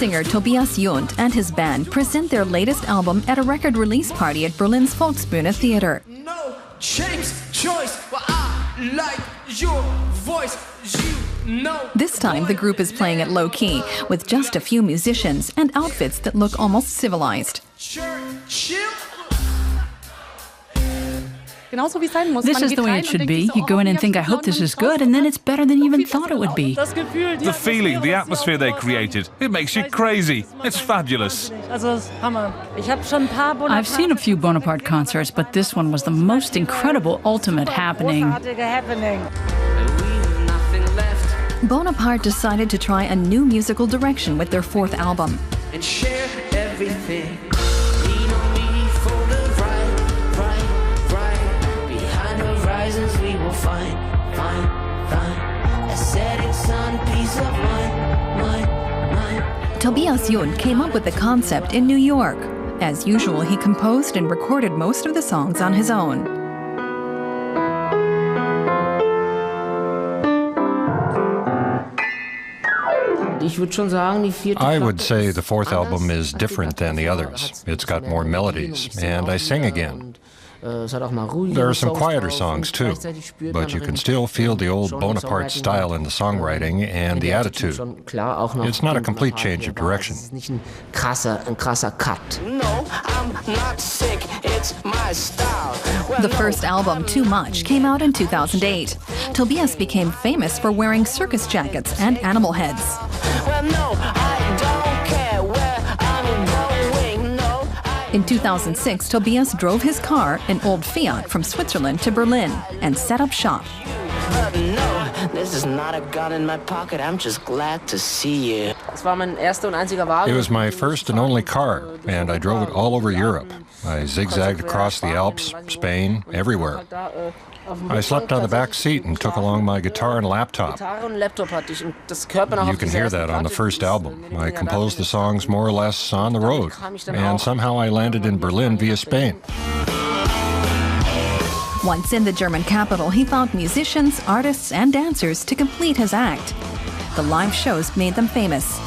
Singer Tobias Jundt and his band present their latest album at a record release party at Berlin's Volksbühne Theater. No James choice, well, I like your voice, you know. This time the group is playing it low-key, with just a few musicians and outfits that look almost civilized. This is the way it should be. You go in and think, I hope this is good, and then it's better than you even thought it would be. The feeling, the atmosphere they created, it makes you crazy. It's fabulous. I've seen a few Bonaparte concerts, but this one was the most incredible, ultimate happening. Bonaparte decided to try a new musical direction with their fourth album. And share everything. We will find a setting sun, peace of mind. Tobias Jundt came up with the concept in New York. As usual, he composed and recorded most of the songs on his own. I would say the fourth album is different than the others. It's got more melodies, and I sing again. There are some quieter songs too, but you can still feel the old Bonaparte style in the songwriting and the attitude. It's not a complete change of direction. No, I'm not sick, it's my style. The first album, Too Much, came out in 2008. Tobias became famous for wearing circus jackets and animal heads. Well, no, I don't care where I'm going, no. In 2006, Tobias drove his car, an old Fiat, from Switzerland to Berlin and set up shop. But no, this is not a gun in my pocket. I'm just glad to see you. It was my first and only car, and I drove it all over Europe. I zigzagged across the Alps, Spain, everywhere. I slept on the back seat and took along my guitar and laptop. You can hear that on the first album. I composed the songs more or less on the road, and somehow I landed in Berlin via Spain. Once in the German capital, he found musicians, artists, and dancers to complete his act. The live shows made them famous.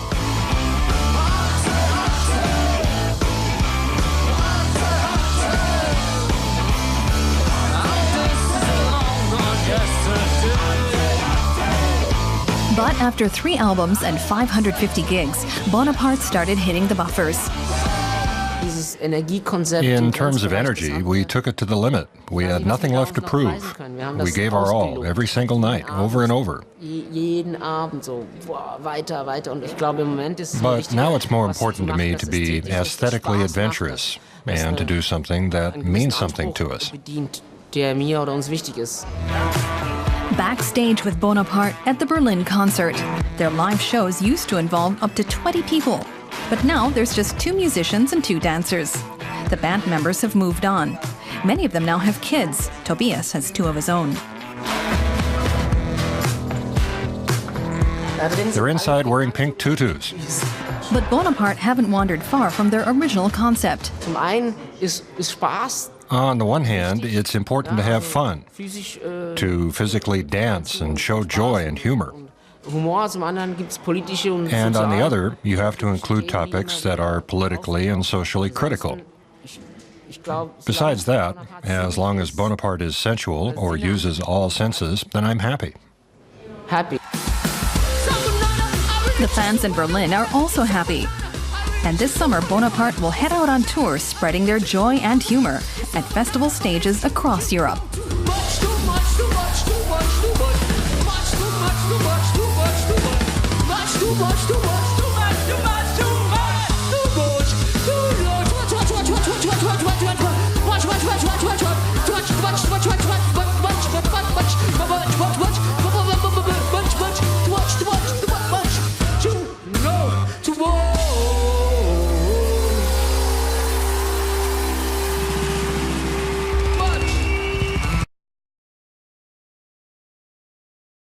But after 3 albums and 550 gigs, Bonaparte started hitting the buffers. In terms of energy, we took it to the limit. We had nothing left to prove. We gave our all, every single night, over and over. But now it's more important to me to be aesthetically adventurous and to do something that means something to us. Backstage with Bonaparte at the Berlin concert. Their live shows used to involve up to 20 people. But now there's just 2 musicians and 2 dancers. The band members have moved on. Many of them now have kids. Tobias has 2 of his own. They're inside wearing pink tutus. But Bonaparte haven't wandered far from their original concept. On the one hand, it's important to have fun, to physically dance and show joy and humor. And on the other, you have to include topics that are politically and socially critical. Besides that, as long as Bonaparte is sensual or uses all senses, then I'm happy. The fans in Berlin are also happy. And this summer, Bonaparte will head out on tour spreading their joy and humor at festival stages across Europe.